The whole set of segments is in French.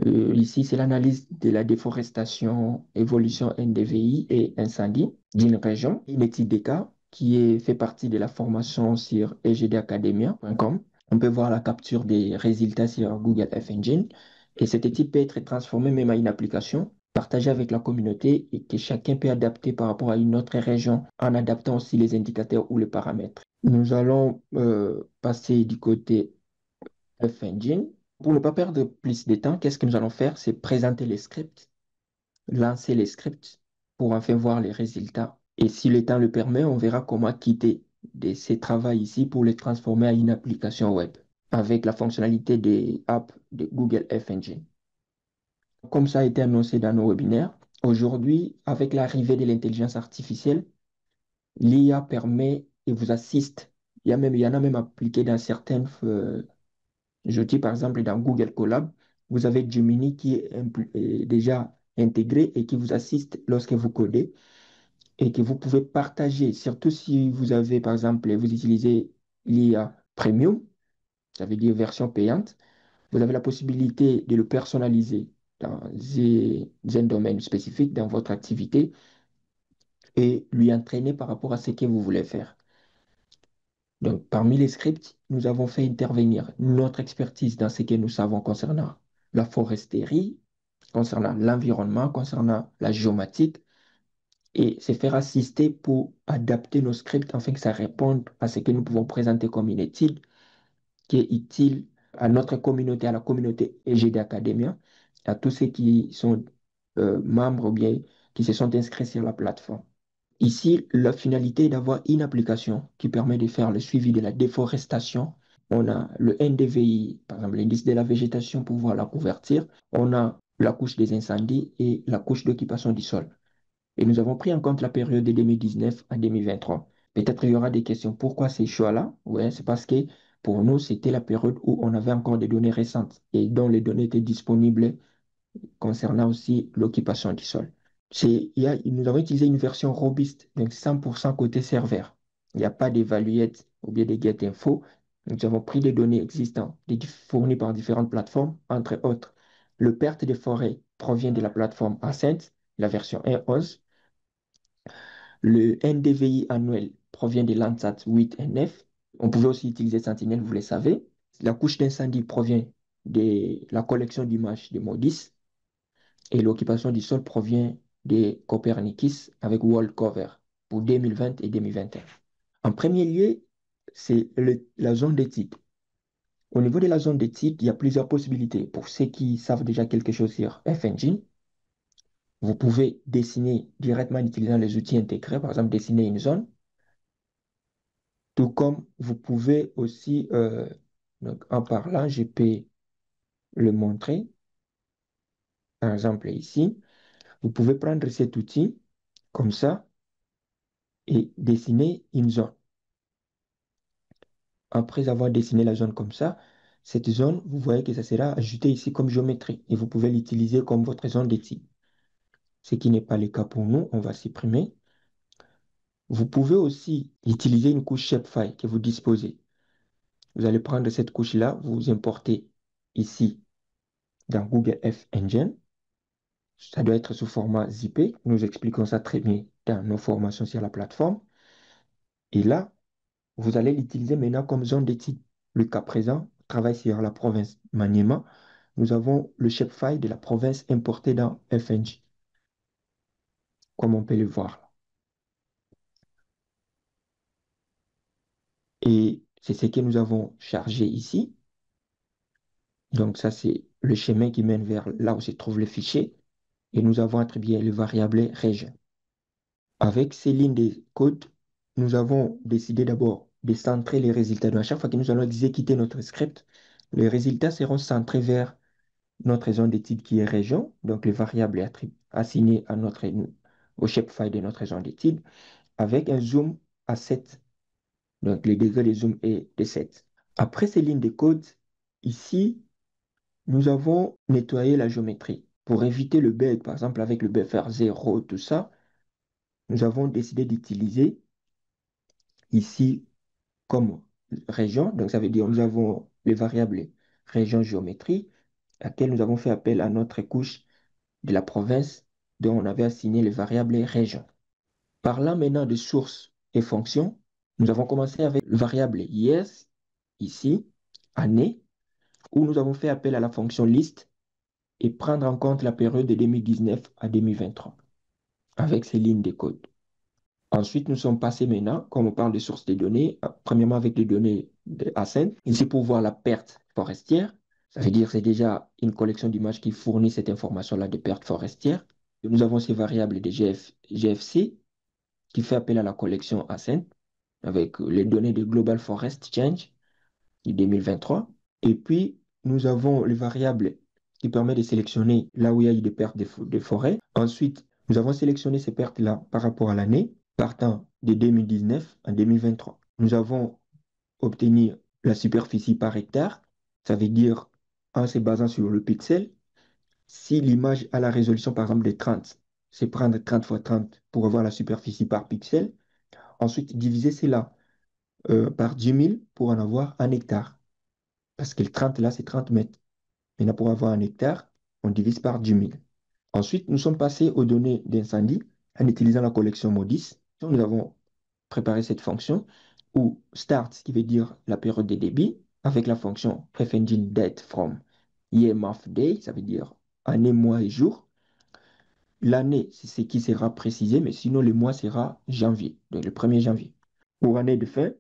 Ici, c'est l'analyse de la déforestation, évolution NDVI et incendie d'une région, une étude des cas fait partie de la formation sur egdacademia.com. On peut voir la capture des résultats sur Google F Engine et cette étude peut être transformée même à une application partagée avec la communauté et que chacun peut adapter par rapport à une autre région en adaptant aussi les indicateurs ou les paramètres. Nous allons passer du côté F Engine. Pour ne pas perdre plus de temps, qu'est-ce que nous allons faire? C'est présenter les scripts, lancer les scripts pour enfin voir les résultats. Et si le temps le permet, on verra comment quitter de ces travaux ici pour les transformer en une application web avec la fonctionnalité des apps de Google F Engine. Comme ça a été annoncé dans nos webinaires, aujourd'hui, avec l'arrivée de l'intelligence artificielle, l'IA permet et vous assiste. Il y en a même appliqué dans certaines je dis par exemple dans Google Colab, vous avez Gemini qui est déjà intégré et qui vous assiste lorsque vous codez et que vous pouvez partager, surtout si vous avez par exemple, vous utilisez l'IA Premium, ça veut dire version payante, vous avez la possibilité de le personnaliser dans un domaine spécifique dans votre activité et lui entraîner par rapport à ce que vous voulez faire. Donc, parmi les scripts, nous avons fait intervenir notre expertise dans ce que nous savons concernant la foresterie, concernant l'environnement, concernant la géomatique, et se faire assister pour adapter nos scripts afin que ça réponde à ce que nous pouvons présenter comme une étude qui est utile à notre communauté, à la communauté EGD Academia, à tous ceux qui sont membres ou bien qui se sont inscrits sur la plateforme. Ici, la finalité est d'avoir une application qui permet de faire le suivi de la déforestation. On a le NDVI, par exemple, l'indice de la végétation pour voir la couverture. On a la couche des incendies et la couche d'occupation du sol. Et nous avons pris en compte la période de 2019 à 2023. Peut-être il y aura des questions. Pourquoi ces choix-là? Ouais, c'est parce que pour nous, c'était la période où on avait encore des données récentes et dont les données étaient disponibles concernant aussi l'occupation du sol. Nous avons utilisé une version robuste, donc 100% côté serveur. Il n'y a pas d'évaluette ou bien de get info. Nous avons pris des données existantes, fournies par différentes plateformes, entre autres. Le perte des forêts provient de la plateforme Ascent, la version 1.11. Le NDVI annuel provient de Landsat 8 et 9. On pouvait aussi utiliser Sentinel, vous le savez. La couche d'incendie provient de la collection d'images de Modis. Et l'occupation du sol provient de Copernicus avec World Cover pour 2020 et 2021. En premier lieu, c'est la zone d'étude. Au niveau de la zone d'étude, il y a plusieurs possibilités. Pour ceux qui savent déjà quelque chose sur FNG, vous pouvez dessiner directement en utilisant les outils intégrés, par exemple dessiner une zone, tout comme vous pouvez aussi, donc en parlant, je peux le montrer. Par exemple ici, vous pouvez prendre cet outil comme ça et dessiner une zone. Après avoir dessiné la zone comme ça, cette zone, vous voyez que ça sera ajouté ici comme géométrie et vous pouvez l'utiliser comme votre zone d'étude. Ce qui n'est pas le cas pour nous, on va supprimer. Vous pouvez aussi utiliser une couche shapefile que vous disposez. Vous allez prendre cette couche-là, vous importez ici dans Google F Engine. Ça doit être sous format zippé. Nous expliquons ça très bien dans nos formations sur la plateforme. Et là, vous allez l'utiliser maintenant comme zone d'étude. Le cas présent, on travaille sur la province Maniema. Nous avons le shapefile de la province importé dans FNG, comme on peut le voir là. Et c'est ce que nous avons chargé ici. Donc ça, c'est le chemin qui mène vers là où se trouve le fichier. Et nous avons attribué le variable région. Avec ces lignes de code, nous avons décidé d'abord de centrer les résultats. Donc à chaque fois que nous allons exécuter notre script, les résultats seront centrés vers notre zone d'étude qui est région, donc les variables assignées au shapefile de notre zone d'étude, avec un zoom à 7. Donc le degré de zoom est de 7. Après ces lignes de code, ici, nous avons nettoyé la géométrie. Pour éviter le bug, par exemple avec le buffer 0, tout ça, nous avons décidé d'utiliser ici comme région. Donc ça veut dire nous avons les variables région géométrie laquelle nous avons fait appel à notre couche de la province dont on avait assigné les variables région. Parlant maintenant de sources et fonctions, nous avons commencé avec le variable years, ici, année, où nous avons fait appel à la fonction list et prendre en compte la période de 2019 à 2023 avec ces lignes de code. Ensuite, nous sommes passés maintenant, comme on parle de sources de données, premièrement avec les données de Ascent, ici pour voir la perte forestière. Ça veut dire que c'est déjà une collection d'images qui fournit cette information-là de perte forestière. Et nous avons ces variables de GFC qui fait appel à la collection Ascent avec les données de Global Forest Change de 2023. Et puis, nous avons les variables qui permettent de sélectionner là où il y a eu des pertes de forêt. Ensuite, nous avons sélectionné ces pertes-là par rapport à l'année, partant de 2019 à 2023. Nous avons obtenu la superficie par hectare, ça veut dire en se basant sur le pixel. Si l'image a la résolution, par exemple, de 30, c'est prendre 30 fois 30 pour avoir la superficie par pixel. Ensuite, diviser cela par 10 000 pour en avoir un hectare. Parce que le 30 là, c'est 30 mètres. Maintenant, pour avoir un hectare, on divise par 10 000. Ensuite, nous sommes passés aux données d'incendie en utilisant la collection MODIS. Nous avons préparé cette fonction où start, qui veut dire la période de débit, avec la fonction fengine date from year, month, day, ça veut dire année, mois et jour. L'année, c'est ce qui sera précisé, mais sinon le mois sera janvier, donc le 1er janvier. Pour année de fin,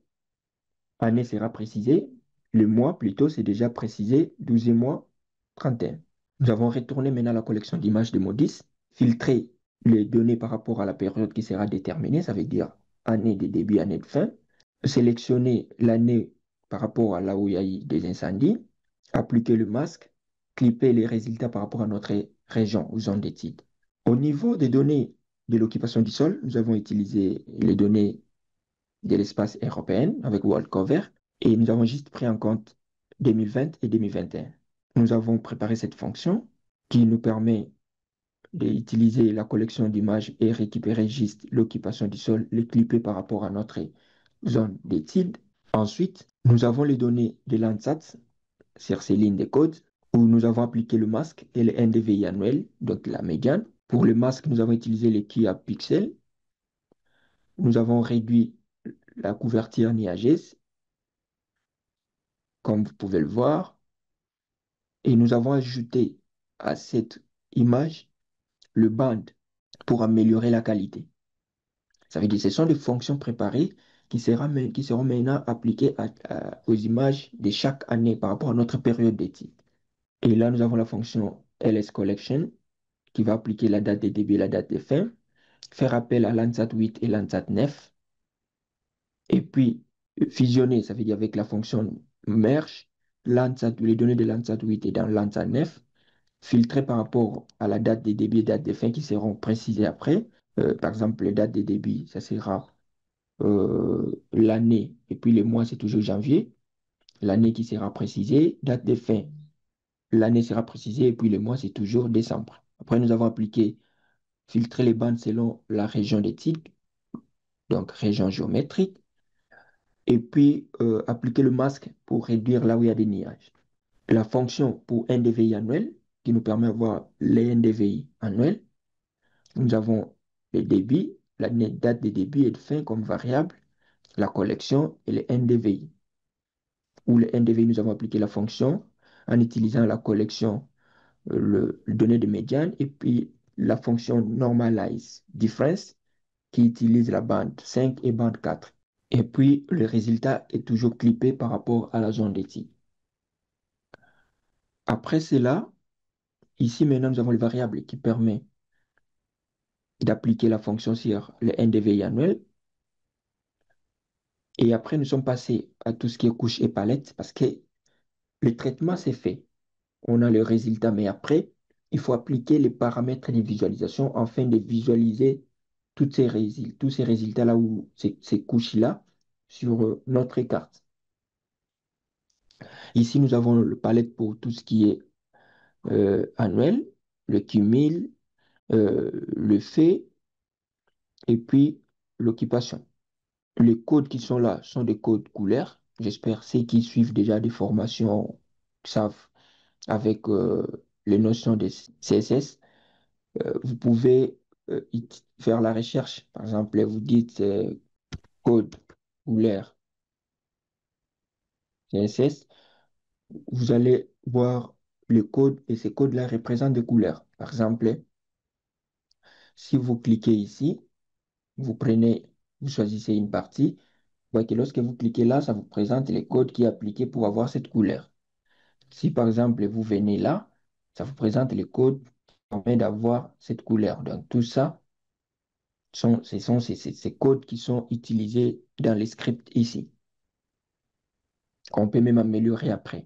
année sera précisée, le mois plutôt, c'est déjà précisé, 12e mois, 31. Nous avons retourné maintenant la collection d'images de Modis, filtré les données par rapport à la période qui sera déterminée, ça veut dire année de début, année de fin, sélectionner l'année par rapport à là où il y a eu des incendies, appliquer le masque, clipper les résultats par rapport à notre région ou zone d'étude. Au niveau des données de l'occupation du sol, nous avons utilisé les données de l'espace européen avec WorldCover et nous avons juste pris en compte 2020 et 2021. Nous avons préparé cette fonction qui nous permet d'utiliser la collection d'images et récupérer juste l'occupation du sol, les clipper par rapport à notre zone d'étude. Ensuite, nous avons les données de l'ANSAT sur ces lignes de code où nous avons appliqué le masque et le NDVI annuel, donc la médiane. Pour le masque, nous avons utilisé les Kia Pixel. Nous avons réduit la couverture nuageuse, comme vous pouvez le voir, et nous avons ajouté à cette image le band pour améliorer la qualité. Ça veut dire que ce sont des fonctions préparées qui seront maintenant appliquées aux images de chaque année par rapport à notre période d'étude. Et là, nous avons la fonction LS Collection qui va appliquer la date de début et la date de fin, faire appel à Landsat 8 et Landsat 9, et puis fusionner, ça veut dire avec la fonction merge, Landsat, les données de Landsat 8 et dans Landsat 9, filtrer par rapport à la date de début et date de fin qui seront précisées après. Par exemple, les dates de début, ça sera l'année, et puis le mois, c'est toujours janvier. L'année qui sera précisée, date de fin, l'année sera précisée, et puis le mois, c'est toujours décembre. Après, nous avons appliqué, filtrer les bandes selon la région d'étude, donc région géométrique, et puis appliquer le masque pour réduire là où il y a des nuages. La fonction pour NDVI annuel, qui nous permet d'avoir les NDVI annuels. Nous avons le débit, la date de débit et de fin comme variable, la collection et le NDVI. Où le NDVI, nous avons appliqué la fonction en utilisant la collection, le données de médiane, et puis la fonction normalize difference qui utilise la bande 5 et bande 4. Et puis le résultat est toujours clippé par rapport à la zone d'étude. Après cela, ici maintenant, nous avons le variable qui permet d'appliquer la fonction sur le NDVI annuel. Et après, nous sommes passés à tout ce qui est couche et palette parce que le traitement, c'est fait. On a le résultat, mais après, il faut appliquer les paramètres de visualisation afin de visualiser tous ces résultats-là ou ces couches-là sur notre carte. Ici, nous avons le palette pour tout ce qui est annuel, le cumul, le fait et puis l'occupation. Les codes qui sont là sont des codes couleurs. J'espère ceux qui suivent déjà des formations savent avec les notions de CSS, vous pouvez faire la recherche. Par exemple, vous dites code couleur CSS, vous allez voir le code et ces codes-là représentent des couleurs. Par exemple, si vous cliquez ici, vous prenez, vous choisissez une partie, vous voyez que lorsque vous cliquez là, ça vous présente les codes qui sont appliqués pour avoir cette couleur. Si par exemple, vous venez là, ça vous présente les codes qui permettent d'avoir cette couleur. Donc tout ça, ce sont ces codes qui sont utilisés dans les scripts ici, qu'on peut même améliorer après.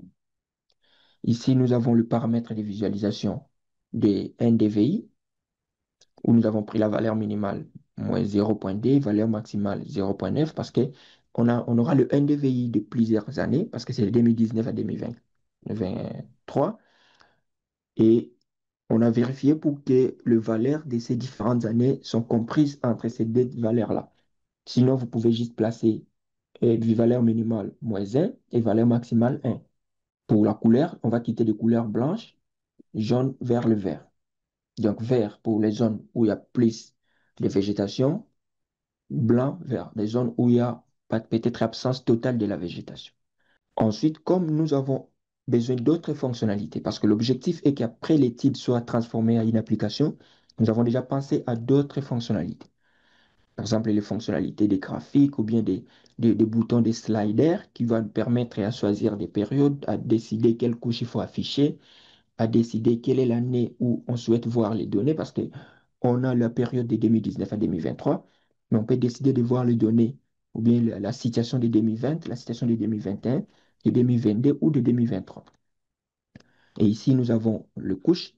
Ici, nous avons le paramètre de visualisation de NDVI, où nous avons pris la valeur minimale moins 0.2, valeur maximale 0.9, parce que on aura le NDVI de plusieurs années, parce que c'est de 2019 à 2023, et on a vérifié pour que les valeurs de ces différentes années sont comprises entre ces deux valeurs-là. Sinon, vous pouvez juste placer valeur minimale moins 1 et valeur maximale 1. Pour la couleur, on va quitter des couleurs blanches, jaune vers le vert. Donc, vert pour les zones où il y a plus de végétation, blanc vers les zones où il y a peut-être absence totale de la végétation. Ensuite, comme nous avons besoin d'autres fonctionnalités, parce que l'objectif est qu'après l'étude soit transformée en une application, nous avons déjà pensé à d'autres fonctionnalités. Par exemple, les fonctionnalités des graphiques ou bien des boutons des sliders qui vont nous permettre à choisir des périodes, à décider quelle couche il faut afficher, à décider quelle est l'année où on souhaite voir les données, parce qu'on a la période de 2019 à 2023, mais on peut décider de voir les données, ou bien la situation de 2020, la situation de 2021, de 2022 ou de 2023. Et ici, nous avons le couche,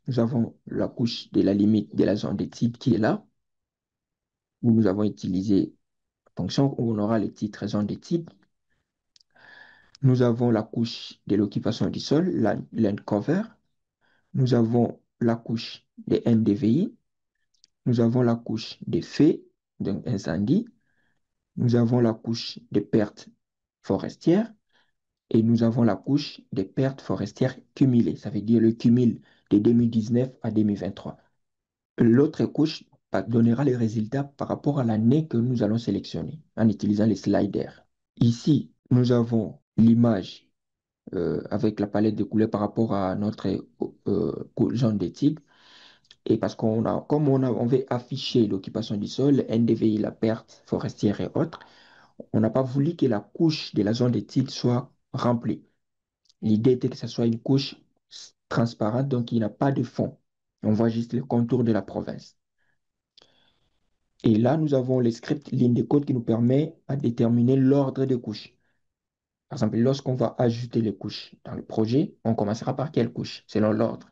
nous avons la couche de la limite de la zone de titre qui est là, où nous avons utilisé la fonction où on aura les titres, zone de titre. Nous avons la couche de l'occupation du sol, la land cover. Nous avons la couche des NDVI. Nous avons la couche des faits, donc incendie. Nous avons la couche des pertes forestières et nous avons la couche des pertes forestières cumulées. Ça veut dire le cumul de 2019 à 2023. L'autre couche donnera les résultats par rapport à l'année que nous allons sélectionner en utilisant les sliders. Ici, nous avons l'image avec la palette de couleurs par rapport à notre genre d'étude. Et parce comme on veut afficher l'occupation du sol, le NDVI, la perte forestière et autres, on n'a pas voulu que la couche de la zone d'étude soit remplie. L'idée était que ce soit une couche transparente, donc il n'y a pas de fond. On voit juste le contour de la province. Et là, nous avons le script ligne de code qui nous permet à déterminer l'ordre des couches. Par exemple, lorsqu'on va ajouter les couches dans le projet, on commencera par quelle couche, selon l'ordre.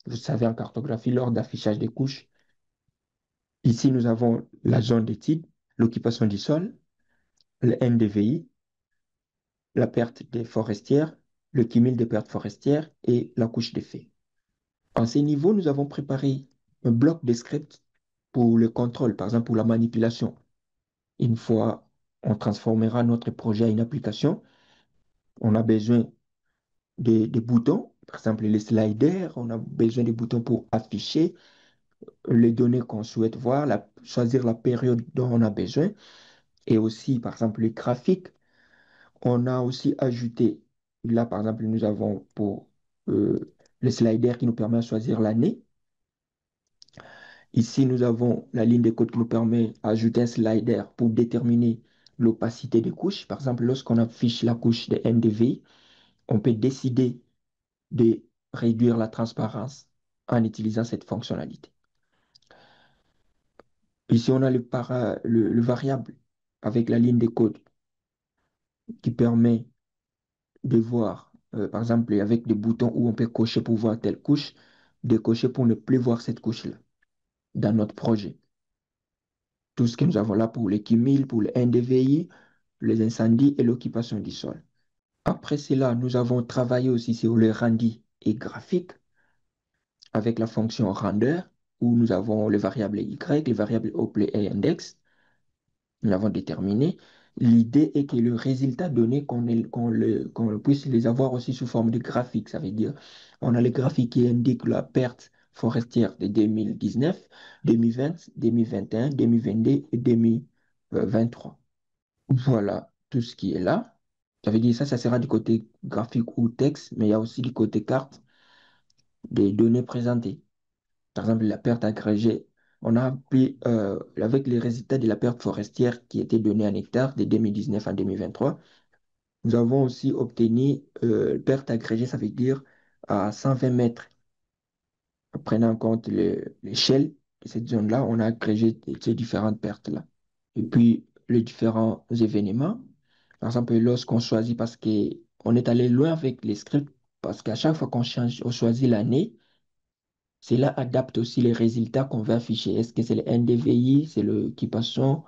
Vous savez, en cartographie, l'ordre d'affichage des couches. Ici, nous avons la zone d'étude, l'occupation du sol, le NDVI, la perte des forestières, le cumul des pertes forestières et la couche d'effet. En ces niveaux, nous avons préparé un bloc de script pour le contrôle, par exemple pour la manipulation. Une fois on transformera notre projet en une application, on a besoin des boutons, par exemple les sliders, on a besoin des boutons pour afficher les données qu'on souhaite voir, choisir la période dont on a besoin, et aussi, par exemple, les graphiques. On a aussi ajouté, là, par exemple, nous avons pour le slider qui nous permet de choisir l'année. Ici, nous avons la ligne de code qui nous permet d'ajouter un slider pour déterminer l'opacité des couches. Par exemple, lorsqu'on affiche la couche de NDVI, on peut décider de réduire la transparence en utilisant cette fonctionnalité. Ici, on a le variable avec la ligne de code qui permet de voir, par exemple, avec des boutons où on peut cocher pour voir telle couche, de cocher pour ne plus voir cette couche-là dans notre projet. Tout ce que nous avons là pour les cumuls, pour le NDVI, les incendies et l'occupation du sol. Après cela, nous avons travaillé aussi sur le rendu et graphique avec la fonction render où nous avons les variables y, les variables appelées et index. Nous l'avons déterminé. L'idée est que le résultat donné, qu'on puisse les avoir aussi sous forme de graphique. Ça veut dire, on a les graphiques qui indiquent la perte forestière de 2019, 2020, 2021, 2022 et 2023. Voilà tout ce qui est là. Ça veut dire ça sera du côté graphique ou texte, mais il y a aussi du côté carte des données présentées. Par exemple, la perte agrégée, on a appris avec les résultats de la perte forestière qui étaient donnés en hectares de 2019 à 2023. Nous avons aussi obtenu perte agrégée, ça veut dire à 120 mètres. En prenant en compte l'échelle de cette zone-là, on a agrégé ces différentes pertes-là. Et puis, les différents événements, par exemple, lorsqu'on choisit, parce qu'on est allé loin avec les scripts, parce qu'à chaque fois qu'on change, on choisit l'année, cela adapte aussi les résultats qu'on veut afficher. Est-ce que c'est le NDVI, c'est le qui passons,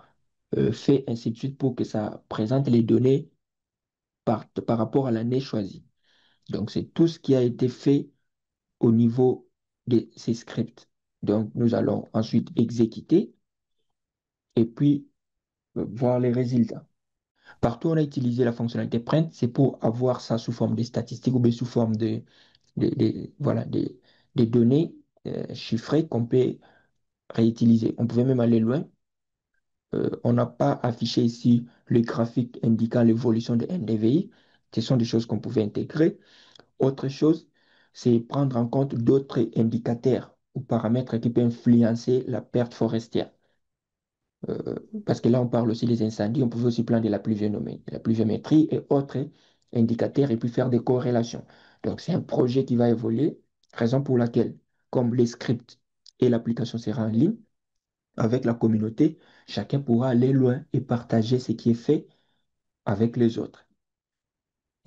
fait, ainsi de suite, pour que ça présente les données par rapport à l'année choisie. Donc, c'est tout ce qui a été fait au niveau de ces scripts. Donc, nous allons ensuite exécuter et puis voir les résultats. Partout où on a utilisé la fonctionnalité print, c'est pour avoir ça sous forme de statistiques ou bien sous forme voilà, des données chiffrées qu'on peut réutiliser. On pouvait même aller loin. On n'a pas affiché ici le graphique indiquant l'évolution de NDVI. Ce sont des choses qu'on pouvait intégrer. Autre chose, c'est prendre en compte d'autres indicateurs ou paramètres qui peuvent influencer la perte forestière. Euh, Parce que là, on parle aussi des incendies, on pouvait aussi prendre de la pluviométrie et autres indicateurs et puis faire des corrélations. Donc, c'est un projet qui va évoluer, raison pour laquelle, comme les scripts et l'application sera en ligne avec la communauté, chacun pourra aller loin et partager ce qui est fait avec les autres.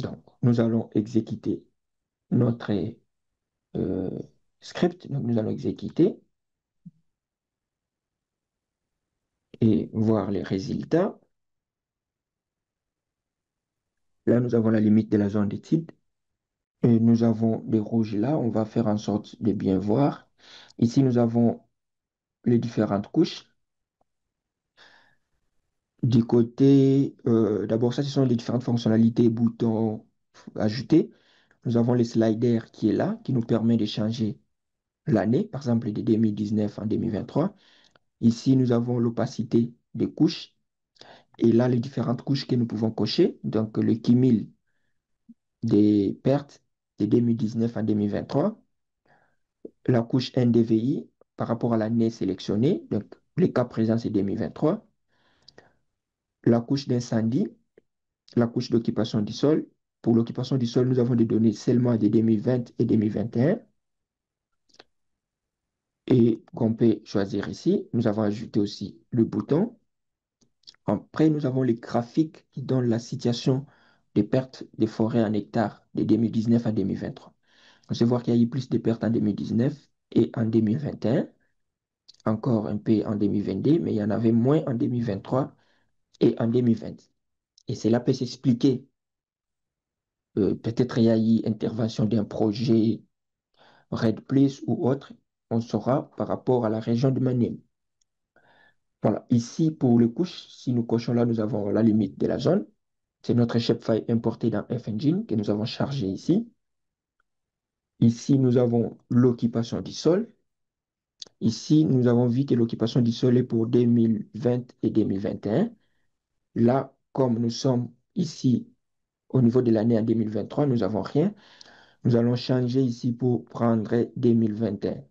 Donc, nous allons exécuter notre euh, script. Donc, nous allons exécuter et voir les résultats. Là, nous avons la limite de la zone d'étude. Et nous avons des rouges là. On va faire en sorte de bien voir. Ici, nous avons les différentes couches. Du côté, d'abord, ça, ce sont les différentes fonctionnalités, boutons ajoutés. Nous avons les sliders qui est là, qui nous permet de changer l'année, par exemple de 2019 en 2023. Ici, nous avons l'opacité des couches. Et là, les différentes couches que nous pouvons cocher. Donc, le cumul des pertes de 2019 à 2023. La couche NDVI par rapport à l'année sélectionnée. Donc, les cas présents, c'est 2023. La couche d'incendie, la couche d'occupation du sol. Pour l'occupation du sol, nous avons des données seulement de 2020 et 2021. Et qu'on peut choisir ici. Nous avons ajouté aussi le bouton. Après, nous avons les graphiques qui donnent la situation des pertes des forêts en hectares de 2019 à 2023. On sait voir qu'il y a eu plus de pertes en 2019 et en 2021, encore un peu en 2022, mais il y en avait moins en 2023 et en 2020. Et cela peut s'expliquer. Peut-être il y a eu intervention d'un projet Red Place ou autre. On saura par rapport à la région de Manième. Voilà, ici pour les couches, si nous cochons là, nous avons la limite de la zone. C'est notre shapefile importé dans F-Engine que nous avons chargé ici. Ici, nous avons l'occupation du sol. Ici, nous avons vu que l'occupation du sol est pour 2020 et 2021. Là, comme nous sommes ici au niveau de l'année en 2023, nous n'avons rien. Nous allons changer ici pour prendre 2021.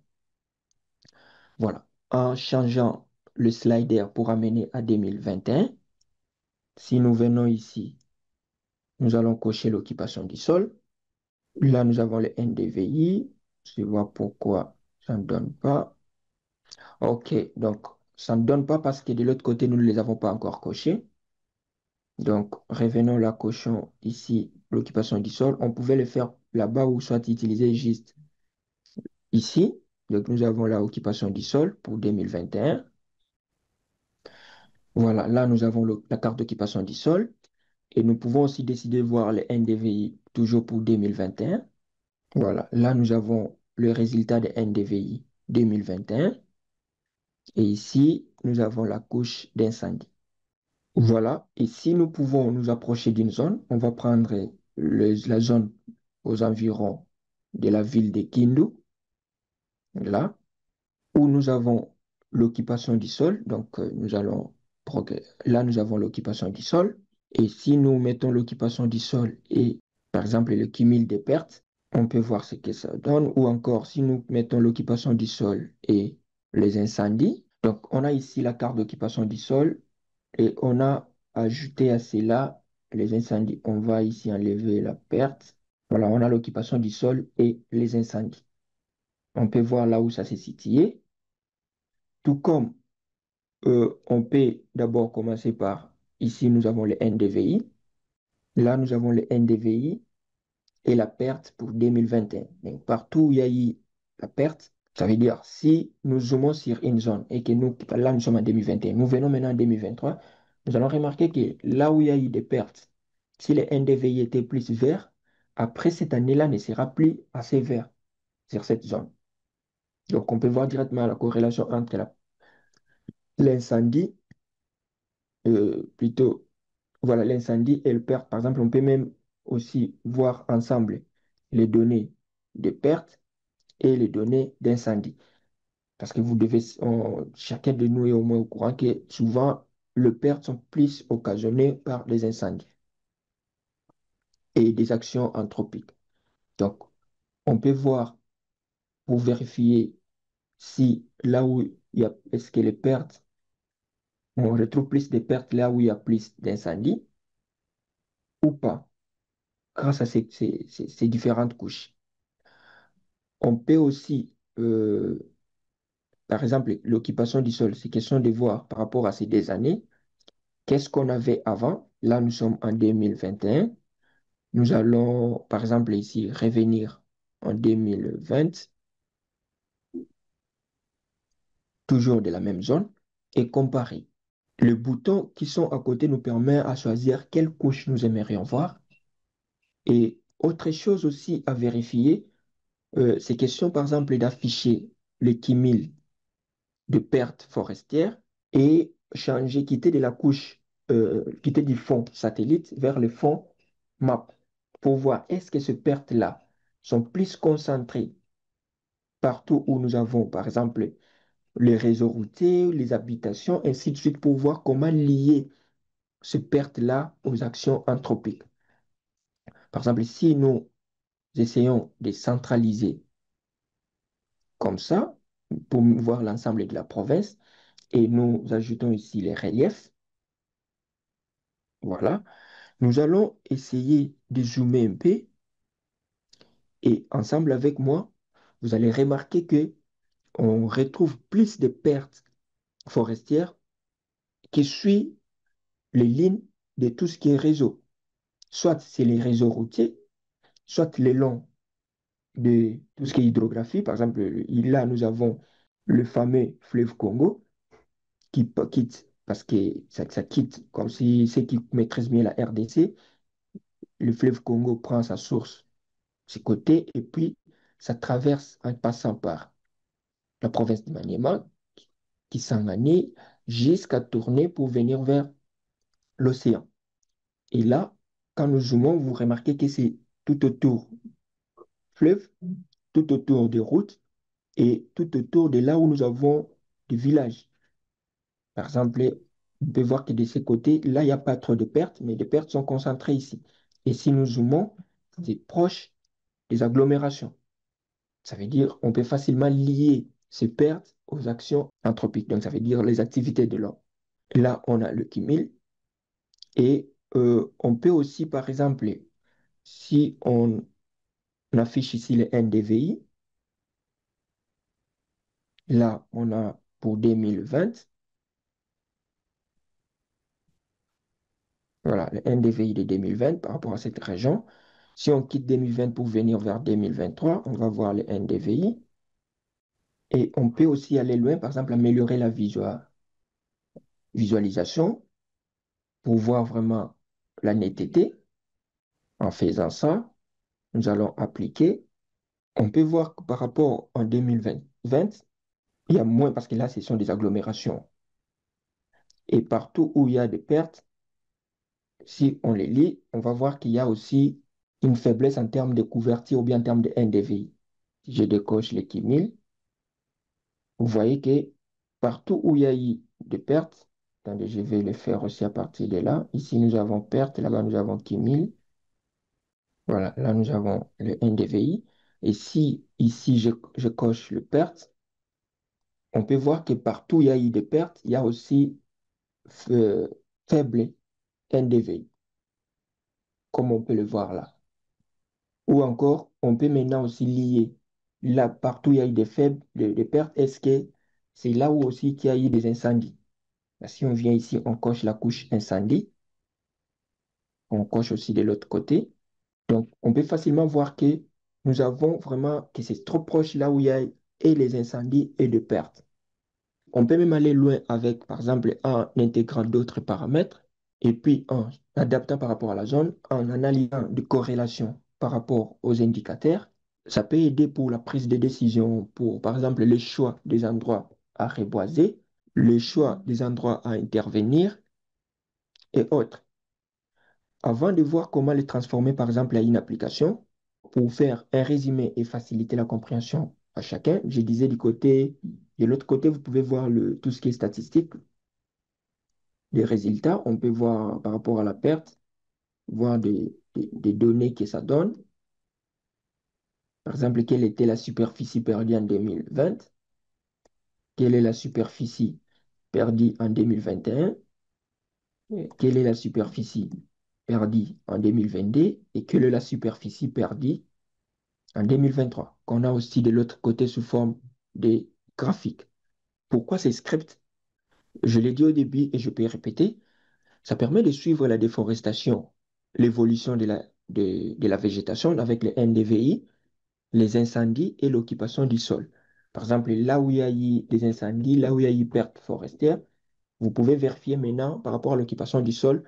Voilà. En changeant le slider pour amener à 2021, si nous venons ici, nous allons cocher l'occupation du sol. Là, nous avons le NDVI. Je vois pourquoi ça ne donne pas. OK, donc ça ne donne pas parce que de l'autre côté, nous ne les avons pas encore cochés. Donc, revenons là, cochons ici l'occupation du sol. On pouvait le faire là-bas ou soit utiliser juste ici. Donc, nous avons la occupation du sol pour 2021. Voilà, là, nous avons la carte d'occupation du sol. Et nous pouvons aussi décider de voir le NDVI toujours pour 2021. Voilà, là, nous avons le résultat de NDVI 2021. Et ici, nous avons la couche d'incendie. Voilà. Et si nous pouvons nous approcher d'une zone, on va prendre la zone aux environs de la ville de Kindu, là, où nous avons l'occupation du sol. Donc, là, nous avons l'occupation du sol. Et si nous mettons l'occupation du sol et, par exemple, le cumul des pertes, on peut voir ce que ça donne. Ou encore, si nous mettons l'occupation du sol et les incendies. Donc, on a ici la carte d'occupation du sol et on a ajouté à cela les incendies. On va ici enlever la perte. Voilà, on a l'occupation du sol et les incendies. On peut voir là où ça s'est situé. Tout comme on peut d'abord commencer par, ici nous avons le NDVI, là nous avons le NDVI et la perte pour 2021. Donc partout où il y a eu la perte, ça veut dire si nous zoomons sur une zone et que nous, là nous sommes en 2021, nous venons maintenant en 2023, nous allons remarquer que là où il y a eu des pertes, si le NDVI était plus vert, après cette année-là ne sera plus assez vert sur cette zone. Donc on peut voir directement la corrélation entre l'incendie, plutôt voilà, l'incendie et le perte. Par exemple, on peut même aussi voir ensemble les données de perte et les données d'incendie. Parce que chacun de nous est au moins au courant que souvent, les pertes sont plus occasionnées par les incendies et des actions anthropiques. Donc, on peut voir pour vérifier si là où il y a, est-ce que les pertes, on retrouve plus de pertes là où il y a plus d'incendies ou pas, grâce à ces différentes couches. On peut aussi, par exemple, l'occupation du sol, c'est question de voir par rapport à ces deux années, qu'est-ce qu'on avait avant. Là, nous sommes en 2021. Nous allons, par exemple, ici, revenir en 2020, toujours de la même zone, et comparer. Les boutons qui sont à côté nous permettent à choisir quelle couche nous aimerions voir. Et autre chose aussi à vérifier, c'est question, par exemple, d'afficher le cumul de pertes forestières et changer, quitter du fond satellite vers le fond map pour voir est-ce que ces pertes-là sont plus concentrées partout où nous avons, par exemple, les réseaux routiers, les habitations, ainsi de suite, pour voir comment lier ces pertes-là aux actions anthropiques. Par exemple, si nous essayons de centraliser comme ça, pour voir l'ensemble de la province, et nous ajoutons ici les reliefs, voilà. Nous allons essayer de zoomer un peu et ensemble avec moi, vous allez remarquer que on retrouve plus de pertes forestières qui suivent les lignes de tout ce qui est réseau. Soit c'est les réseaux routiers, soit le long de tout ce qui est hydrographie. Par exemple, là, nous avons le fameux fleuve Congo qui quitte, parce que ça quitte, comme si ceux qui maîtrisent bien la RDC, le fleuve Congo prend sa source ses côtés, et puis ça traverse en passant par la province de Maniema, qui s'enmanie jusqu'à tourner pour venir vers l'océan. Et là, quand nous zoomons, vous remarquez que c'est tout autour fleuve, tout autour des routes et tout autour de là où nous avons des villages. Par exemple, on peut voir que de ces côtés, là, il n'y a pas trop de pertes, mais les pertes sont concentrées ici. Et si nous zoomons, c'est proche des agglomérations. Ça veut dire qu'on peut facilement lier ces pertes aux actions anthropiques. Donc, ça veut dire les activités de l'homme. Là, on a le cumul. Et on peut aussi, par exemple, si on affiche ici le NDVI, là, on a pour 2020, voilà, le NDVI de 2020 par rapport à cette région. Si on quitte 2020 pour venir vers 2023, on va voir le NDVI. Et on peut aussi aller loin, par exemple, améliorer la visualisation pour voir vraiment la netteté. En faisant ça, nous allons appliquer. On peut voir que par rapport en 2020, il y a moins parce que là, ce sont des agglomérations. Et partout où il y a des pertes, si on les lit, on va voir qu'il y a aussi une faiblesse en termes de couverture ou bien en termes de NDVI. Si je décoche les Kimil, vous voyez que partout où il y a eu des pertes, attendez, je vais le faire aussi à partir de là. Ici, nous avons perte, là-bas, nous avons Kimil. Voilà, là, nous avons le NDVI. Et si ici, je coche le perte, on peut voir que partout où il y a eu des pertes, il y a aussi euh, faible NDVI, comme on peut le voir là. Ou encore, on peut maintenant aussi lier là, partout où il y a eu des faibles, des pertes, est-ce que c'est là où aussi qu'il y a eu des incendies? Là, si on vient ici, on coche la couche incendie, on coche aussi de l'autre côté. Donc, on peut facilement voir que nous avons vraiment, que c'est trop proche là où il y a et les incendies et de pertes. On peut même aller loin avec, par exemple, en intégrant d'autres paramètres et puis en adaptant par rapport à la zone, en analysant des corrélations par rapport aux indicateurs. Ça peut aider pour la prise de décision, pour, par exemple, le choix des endroits à reboiser, le choix des endroits à intervenir et autres. Avant de voir comment les transformer, par exemple, à une application, pour faire un résumé et faciliter la compréhension à chacun, je disais de l'autre côté, vous pouvez voir tout ce qui est statistique, les résultats. On peut voir par rapport à la perte, voir des données que ça donne. Par exemple, quelle était la superficie perdue en 2020, quelle est la superficie perdue en 2021, quelle est la superficie perdue en 2022 et quelle est la superficie perdue en 2023, qu'on a aussi de l'autre côté sous forme de graphiques. Pourquoi ces scripts? Je l'ai dit au début et je peux répéter, ça permet de suivre la déforestation, l'évolution de la végétation avec les NDVI, les incendies et l'occupation du sol. Par exemple, là où il y a eu des incendies, là où il y a eu perte forestière, vous pouvez vérifier maintenant par rapport à l'occupation du sol.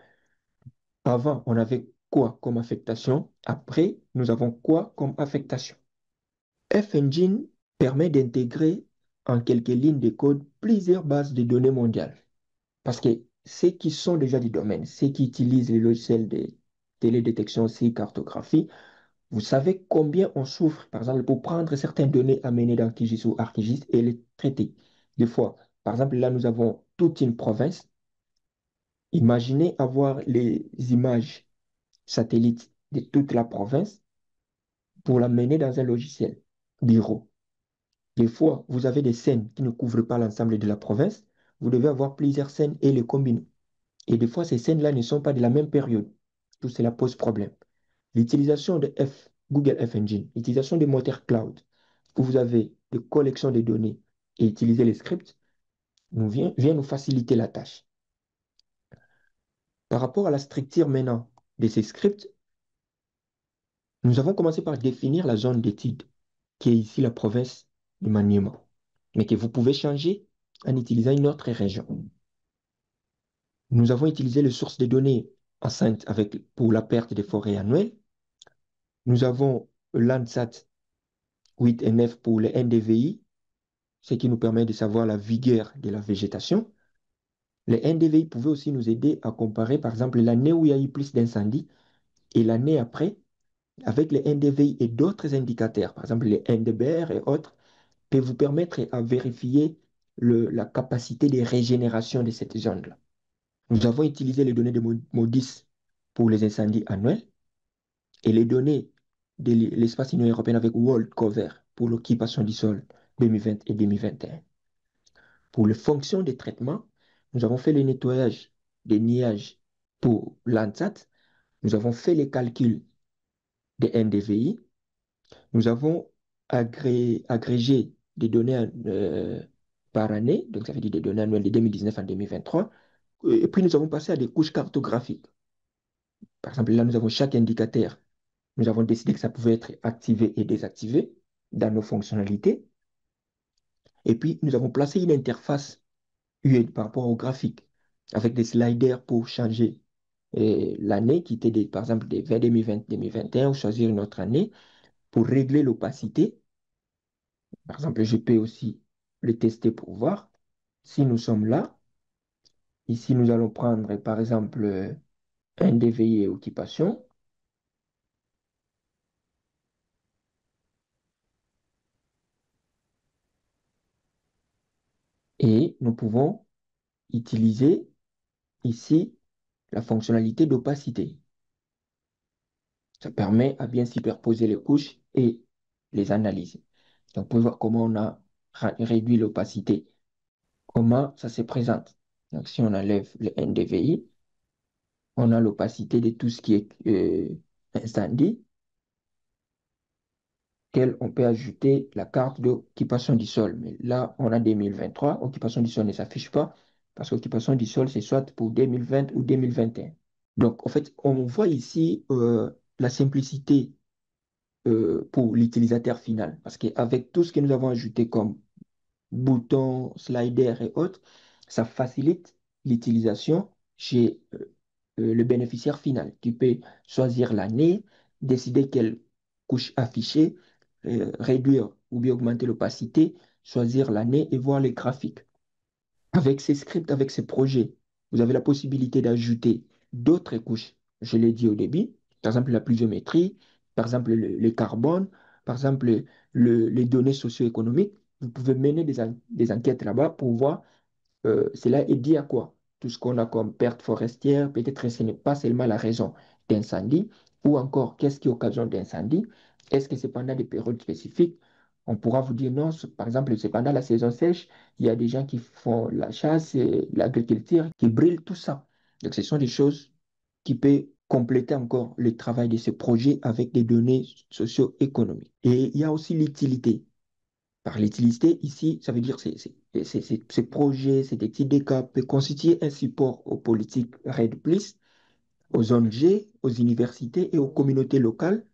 Avant, on avait quoi comme affectation? Après, nous avons quoi comme affectation? F-Engine permet d'intégrer en quelques lignes de code plusieurs bases de données mondiales. Parce que ceux qui sont déjà du domaine, ceux qui utilisent les logiciels de télédétection, aussi cartographie, vous savez combien on souffre, par exemple, pour prendre certaines données amenées dans QGIS ou ArcGIS et les traiter. Des fois, par exemple, là, nous avons toute une province. Imaginez avoir les images satellites de toute la province pour la mener dans un logiciel bureau. Des fois, vous avez des scènes qui ne couvrent pas l'ensemble de la province. Vous devez avoir plusieurs scènes et les combiner. Et des fois, ces scènes-là ne sont pas de la même période. Tout cela pose problème. L'utilisation de Google F Engine, l'utilisation des moteurs cloud, où vous avez des collections de données et utiliser les scripts, vient nous faciliter la tâche. Par rapport à la structure maintenant de ces scripts, nous avons commencé par définir la zone d'étude, qui est ici la province du Maniema, mais que vous pouvez changer en utilisant une autre région. Nous avons utilisé les sources de données enceintes pour la perte des forêts annuelles. Nous avons Landsat 8 et 9 pour les NDVI, ce qui nous permet de savoir la vigueur de la végétation. Les NDVI pouvaient aussi nous aider à comparer, par exemple, l'année où il y a eu plus d'incendies et l'année après, avec les NDVI et d'autres indicateurs, par exemple les NDBR et autres, peut vous permettre à vérifier la capacité de régénération de cette zone-là. Nous avons utilisé les données de MODIS pour les incendies annuels et les données de l'espace Union européenne avec World Cover pour l'occupation du sol 2020 et 2021. Pour les fonctions de traitement, nous avons fait le nettoyage des nuages pour Landsat, nous avons fait les calculs des NDVI, nous avons agrégé des données par année, donc ça veut dire des données annuelles de 2019 à 2023, et puis nous avons passé à des couches cartographiques. Par exemple, là, nous avons chaque indicateur. Nous avons décidé que ça pouvait être activé et désactivé dans nos fonctionnalités. Et puis, nous avons placé une interface UI par rapport au graphique avec des sliders pour changer l'année qui était, par exemple, des 2020-2021 ou choisir une autre année pour régler l'opacité. Par exemple, je peux aussi le tester pour voir si nous sommes là. Ici, nous allons prendre, par exemple, NDVI et occupation. Et nous pouvons utiliser ici la fonctionnalité d'opacité. Ça permet à bien superposer les couches et les analyser. Donc, vous pouvez voir comment on a réduit l'opacité, comment ça se présente. Donc, si on enlève le NDVI, on a l'opacité de tout ce qui est incendie, auquel on peut ajouter la carte d'occupation du sol. Mais là, on a 2023, occupation du sol ne s'affiche pas, parce qu'occupation du sol, c'est soit pour 2020 ou 2021. Donc, en fait, on voit ici la simplicité pour l'utilisateur final. Parce qu'avec tout ce que nous avons ajouté comme boutons, sliders et autres, ça facilite l'utilisation chez le bénéficiaire final qui peut choisir l'année, décider quelle couche afficher, réduire ou bien augmenter l'opacité, choisir l'année et voir les graphiques. Avec ces scripts, avec ces projets, vous avez la possibilité d'ajouter d'autres couches. Je l'ai dit au début, par exemple la pluviométrie, par exemple le carbone, par exemple les données socio-économiques. Vous pouvez mener des enquêtes là-bas pour voir cela est dit à quoi? Tout ce qu'on a comme perte forestière, peut-être que ce n'est pas seulement la raison d'incendie, ou encore qu'est-ce qui occasionne d'incendie? Est-ce que c'est pendant des périodes spécifiques? On pourra vous dire non, par exemple, c'est pendant la saison sèche, il y a des gens qui font la chasse et l'agriculture, qui brûlent tout ça. Donc, ce sont des choses qui peuvent compléter encore le travail de ce projet avec des données socio-économiques. Et il y a aussi l'utilité. Par l'utilité, ici, ça veut dire que ces projets, cette étude des cas peut constituer un support aux politiques RED+, aux ONG, aux universités et aux communautés locales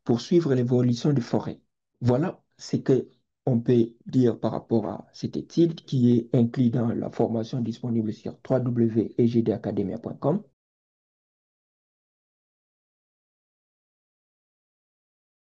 pour suivre l'évolution des forêts. Voilà ce que on peut dire par rapport à cette étude qui est inclue dans la formation disponible sur www.egdacademia.com.